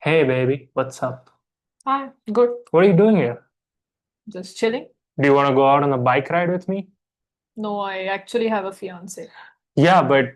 Hey baby, what's up? Hi, good. What are you doing here? Just chilling. Do you want to go out on a bike ride with me? No, I actually have a fiance. Yeah, but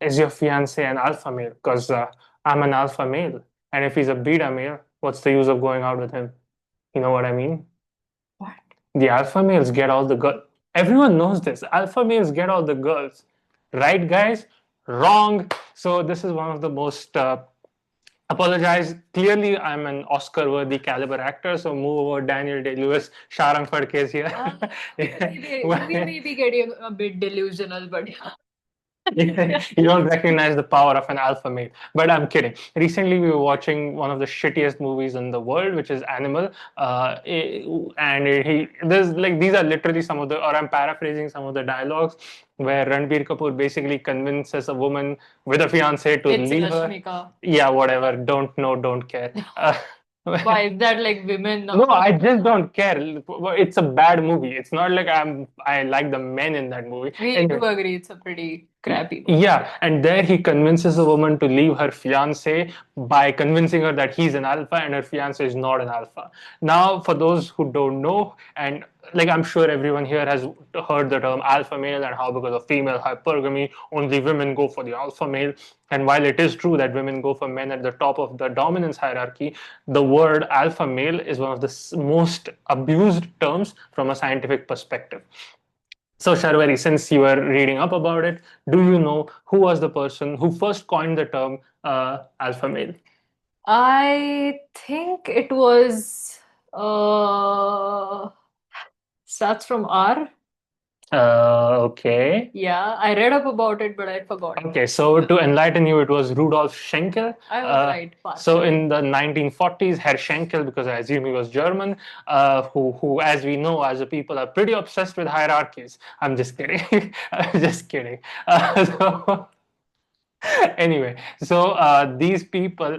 is your fiance an alpha male? Because I'm an alpha male. And if he's a beta male, what's the use of going out with him? You know what I mean? What? The alpha males get all the girls. Everyone knows this. Alpha males get all the girls. Right, guys? Wrong. So this is one of the most apologize. Clearly, I'm an Oscar-worthy caliber actor, so move over Daniel Day-Lewis. Sharang Phadke is here. Uh, Yeah. we may be getting a bit delusional, but You don't recognize the power of an alpha male. But I'm kidding. Recently, we were watching one of the shittiest movies in the world, which is Animal. There's like these are literally some of the, or I'm paraphrasing some of the dialogues where Ranbir Kapoor basically convinces a woman with a fiance to it's leave her. Rashmika. Yeah, whatever. Don't know, don't care. Why is that like women No, now? I just don't care. It's a bad movie. It's not like I like the men in that movie. We Anyway, do agree it's a pretty crappy movie. yeah, and there he convinces a woman to leave her fiance by convincing her that he's an alpha and her fiance is not an alpha. Now, for those who don't know, and like I'm sure everyone here has heard the term alpha male and how because of female hypergamy, only women go for the alpha male. And while it is true that women go for men at the top of the dominance hierarchy, the word alpha male is one of the most abused terms from a scientific perspective. So, Sharwari, since you were reading up about it, do you know who was the person who first coined the term alpha male? I think it was starts from R. Okay. Yeah, I read up about it, but I forgot. Okay, so to enlighten you, it was Rudolf Schenkel. I was right, So partially. in the 1940s, Herr Schenkel, because I assume he was German, who, as we know, as a people, are pretty obsessed with hierarchies. I'm just kidding. I'm just kidding. So anyway, so these people,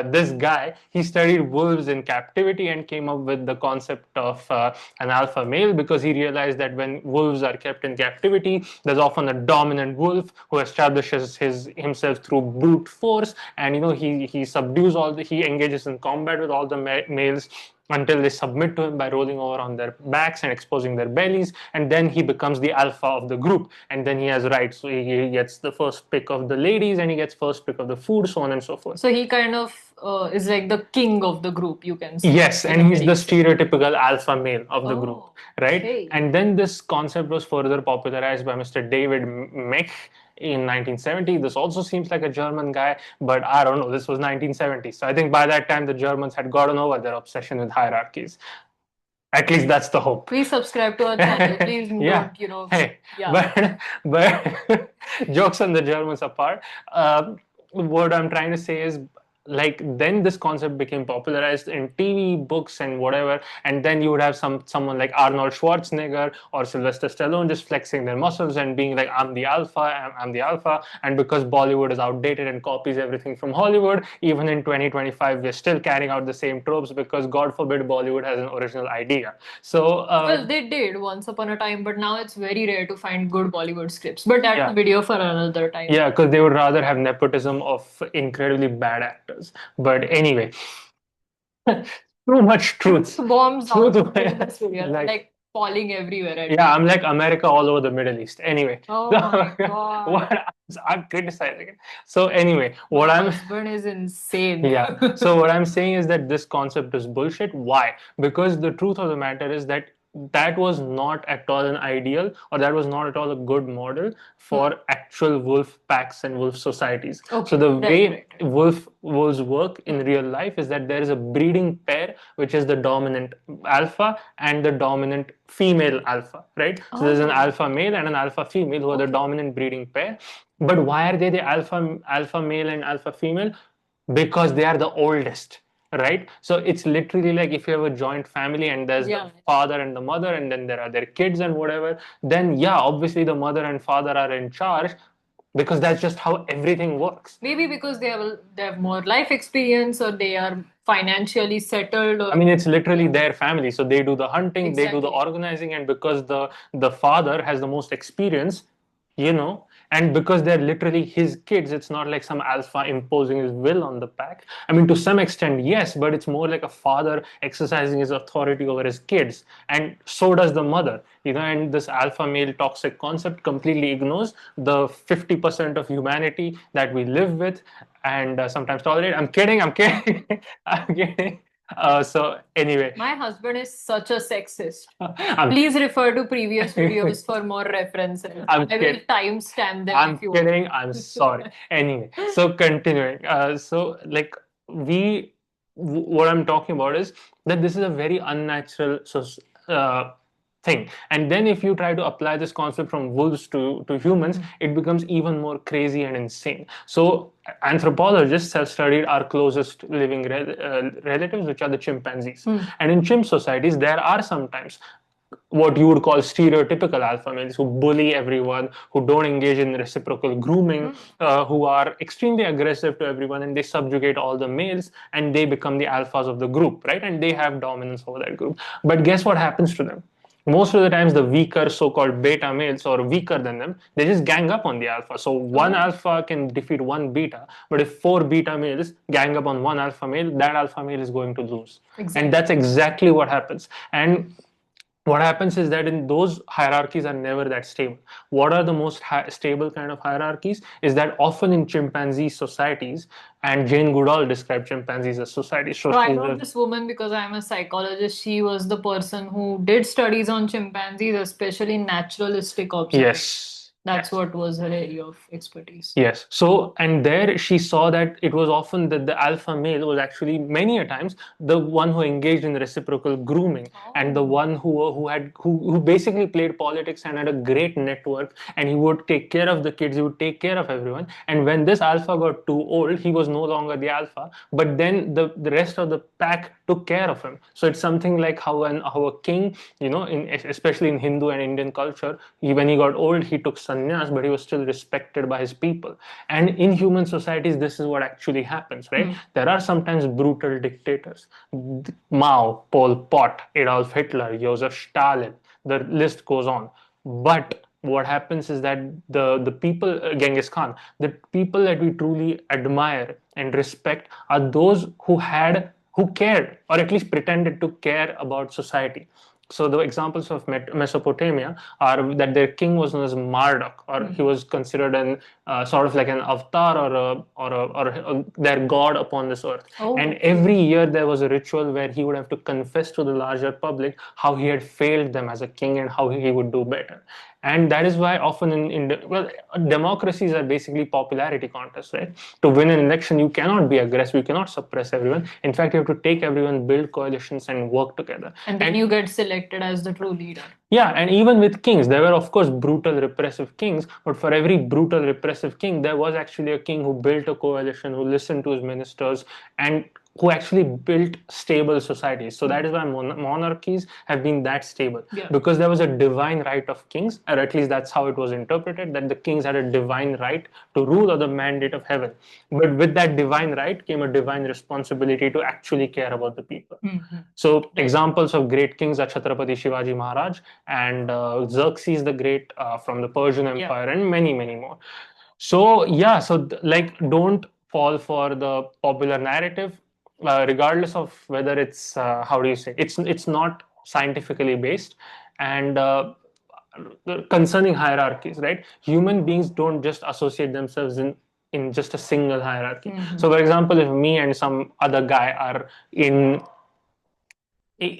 this guy, he studied wolves in captivity and came up with the concept of an alpha male because he realized that when wolves are kept in captivity, there's often a dominant wolf who establishes himself through brute force, and he subdues he engages in combat with all the males until they submit to him by rolling over on their backs and exposing their bellies, and then he becomes the alpha of the group, and then he has rights, so he gets the first pick of the ladies and he gets first pick of the food, so on and so forth. So he kind of is like the king of the group, you can say, Yes, in and a he's the very simple. stereotypical alpha male of the group, Oh, right? okay. And then this concept was further popularized by Mr. David Mech in 1970. This also seems like a German guy, but I don't know. This was 1970. So I think by that time, the Germans had gotten over their obsession with hierarchies. At least that's the hope. Please subscribe to our channel. Please Yeah. don't, Hey, yeah. but jokes on the Germans apart, what I'm trying to say is like then this concept became popularized in TV, books, and whatever, and then you would have someone like Arnold Schwarzenegger or Sylvester Stallone just flexing their muscles and being like, "I'm the alpha, I'm the alpha," and because Bollywood is outdated and copies everything from Hollywood, even in 2025 we're still carrying out the same tropes because God forbid Bollywood has an original idea. So Well, they did once upon a time, but now it's very rare to find good Bollywood scripts. But that's a yeah. video for another time. Yeah, because they would rather have nepotism of incredibly bad actors. But anyway, too much Truth truth. bombs Truth, out in this video, like, like falling everywhere at yeah, me. I'm like America all over the Middle East. Anyway, Oh so my God. what I'm criticizing it. So anyway, My what I'm husband is insane. yeah. So what I'm saying is that this concept is bullshit. Why? Because the truth of the matter is that that was not at all an ideal, or that was not at all a good model Hmm. for actual wolf packs and wolf societies. So Okay, the right, way right. wolves work in Hmm. real life is that there is a breeding pair, which is the dominant alpha and the dominant female alpha, right? So there's an Oh, alpha male and an alpha female who are the okay. dominant breeding pair. But why are they the alpha male and alpha female? Because they are the oldest, right? So it's literally like if you have a joint family and there's the Yeah. father and the mother and then there are their kids and whatever, then yeah, obviously the mother and father are in charge because that's just how everything works. Maybe because they have more life experience or they are financially settled I or mean, it's literally yeah, their family, so they do the hunting, they do the exactly. organizing, and because the father has the most experience, you know And because they're literally his kids, it's not like some alpha imposing his will on the pack. I mean, to some extent, yes, but it's more like a father exercising his authority over his kids. And so does the mother, and this alpha male toxic concept completely ignores the 50% of humanity that we live with and sometimes tolerate. I'm kidding, I'm kidding, I'm kidding. So anyway, My husband is such a sexist. I'm Please refer to previous videos for more references. I'm I will kidding. timestamp them I'm if you want. kidding. I'm sorry. Anyway, so continuing. So like what I'm talking about is that this is a very unnatural uh, thing. And then if you try to apply this concept from wolves to humans, it becomes even more crazy and insane. So anthropologists have studied our closest living relatives, which are the chimpanzees. And in chimp societies, there are sometimes what you would call stereotypical alpha males who bully everyone, who don't engage in reciprocal grooming, who are extremely aggressive to everyone, and they subjugate all the males and they become the alphas of the group, right? And they have dominance over that group. But guess what happens to them? Most of the times, the weaker so-called beta males or weaker than them, they just gang up on the alpha. So one alpha can defeat one beta, but if four beta males gang up on one alpha male, that alpha male is going to lose. Exactly. And that's exactly what happens. And what happens is that in those hierarchies are never that stable. What are the most stable kind of hierarchies is that often in chimpanzee societies, and Jane Goodall described chimpanzees as societies. So I know this woman because I'm a psychologist. She was the person who did studies on chimpanzees, especially naturalistic observation. Yes. That's what was her area of expertise. Yes. So, and there she saw that it was often that the alpha male was actually many a times the one who engaged in reciprocal grooming and the one who basically played politics and had a great network, and he would take care of the kids, he would take care of everyone. And when this alpha got too old, he was no longer the alpha, but then the rest of the pack took care of him. So it's something like how a king, especially in Hindu and Indian culture, when he got old, he took sannyas, but he was still respected by his people. And in human societies, this is what actually happens, right? There are sometimes brutal dictators. Mao, Pol Pot, Adolf Hitler, Joseph Stalin, the list goes on. But what happens is that the people, Genghis Khan, the people that we truly admire and respect are those who cared or at least pretended to care about society. So the examples of Mesopotamia are that their king was known as Marduk, or he was considered an sort of like an avatar or their god upon this earth. Oh. And every year there was a ritual where he would have to confess to the larger public how he had failed them as a king and how he would do better. And that is why often democracies are basically popularity contests, right? To win an election, you cannot be aggressive, you cannot suppress everyone. In fact, you have to take everyone, build coalitions, and work together. And then you get selected as the true leader. Yeah, and even with kings, there were of course brutal repressive kings, but for every brutal repressive king, there was actually a king who built a coalition, who listened to his ministers, and who actually built stable societies. So that is why monarchies have been that stable, because there was a divine right of kings, or at least that's how it was interpreted, that the kings had a divine right to rule, or the mandate of heaven. But with that divine right came a divine responsibility to actually care about the people. So examples of great kings are Chhatrapati Shivaji Maharaj and Xerxes the Great from the Persian Empire, and many, many more. So yeah, like don't fall for the popular narrative, regardless of whether it's how do you say, it's not scientifically based. And concerning hierarchies, right? Human beings don't just associate themselves in just a single hierarchy. So for example, if me and some other guy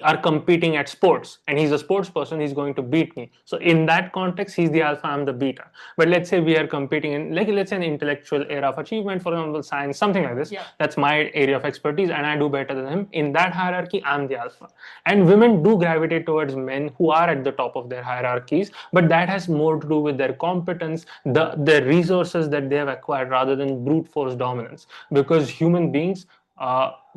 are competing at sports and he's a sports person, he's going to beat me. So in that context, he's the alpha, I'm the beta. But let's say we are competing in, like, let's say an intellectual area of achievement, for example, science, something like this. That's my area of expertise and I do better than him. In that hierarchy, I'm the alpha. And women do gravitate towards men who are at the top of their hierarchies, but that has more to do with their competence, the resources that they have acquired, rather than brute force dominance, because human beings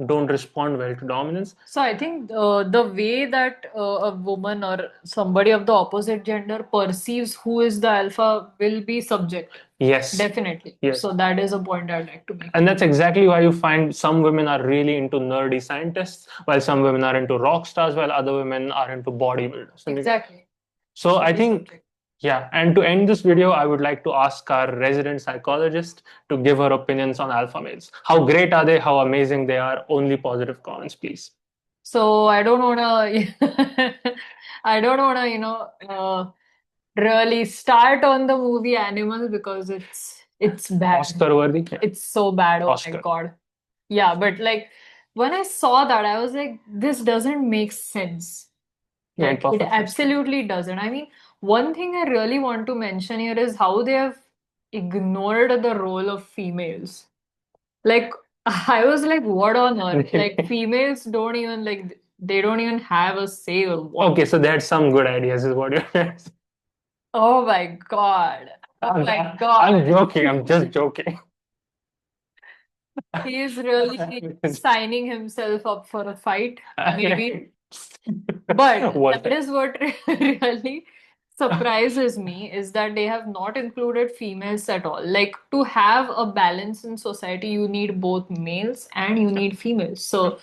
don't respond well to dominance. So I think the way that a woman or somebody of the opposite gender perceives who is the alpha will be subjective. Yes. Definitely. Yes. So that is a point I'd like to make. And that's exactly why you find some women are really into nerdy scientists, while some women are into rock stars, while other women are into bodybuilders. Exactly. So I think, Yeah, and to end this video, I would like to ask our resident psychologist to give her opinions on alpha males. How great are they? How amazing they are? Only positive comments, please. So I don't wanna, I don't wanna, really start on the movie Animal because it's bad. Oscar worthy? Yeah. It's so bad. Oh my Oscar. God. Yeah, but like when I saw that, I was like, this doesn't make sense. Made Like it perfect sense. absolutely doesn't. I mean, one thing I really want to mention here is how they have ignored the role of females. Like I was like, what on earth? Like females don't even like they don't even have a say or what? Okay, so they had some good ideas, is what you're saying. Oh my God. Oh my I'm God. joking. I'm just joking. He is really signing himself up for a fight, maybe. But What? that is what really surprises me is that they have not included females at all. Like to have a balance in society, you need both males and you need females. So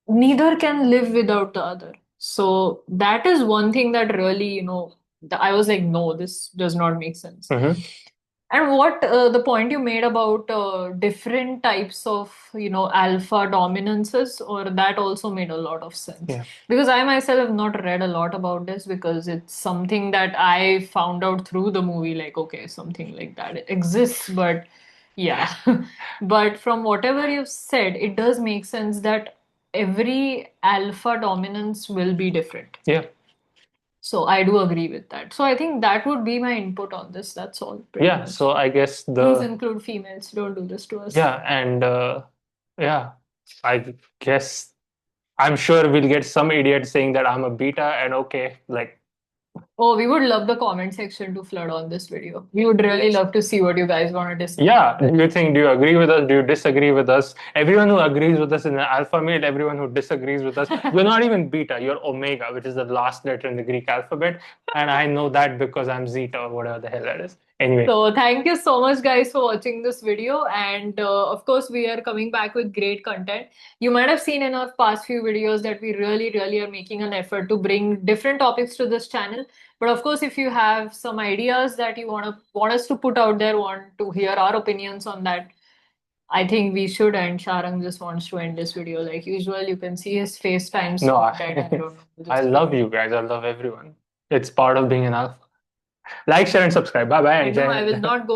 neither can live without the other. So that is one thing that really, I was like, no, this does not make sense. Mhm. And what the point you made about different types of, alpha dominances, or that also made a lot of sense. Yeah. Because I myself have not read a lot about this because it's something that I found out through the movie, like, okay, something like that exists, but yeah. But from whatever you've said, it does make sense that every alpha dominance will be different. Yeah. So I do agree with that. So I think that would be my input on this. That's all, pretty Yeah. much. So I guess Please the include females. Don't do this to us. yeah, and yeah, I guess I'm sure we'll get some idiot saying that I'm a beta, and okay, like Oh, we would love the comment section to flood on this video. We would really love to see what you guys want to discuss. yeah, do you agree with us? Do you disagree with us? Everyone who agrees with us is an alpha male. Everyone who disagrees with us, you're not even beta, you're omega, which is the last letter in the Greek alphabet. And I know that because I'm zeta or whatever the hell that is. Anyway, So thank you so much guys for watching this video, and of course we are coming back with great content. You might have seen in our past few videos that we really are making an effort to bring different topics to this channel. But of course, if you have some ideas that you want us to put out there, want to hear our opinions on that, I think we should. And Sharang just wants to end this video like usual. You can see his FaceTime no, spotted. I don't know. I Just love you guys. I love everyone. It's part of being an alpha. Like, share, and subscribe. Bye bye. I know I will not go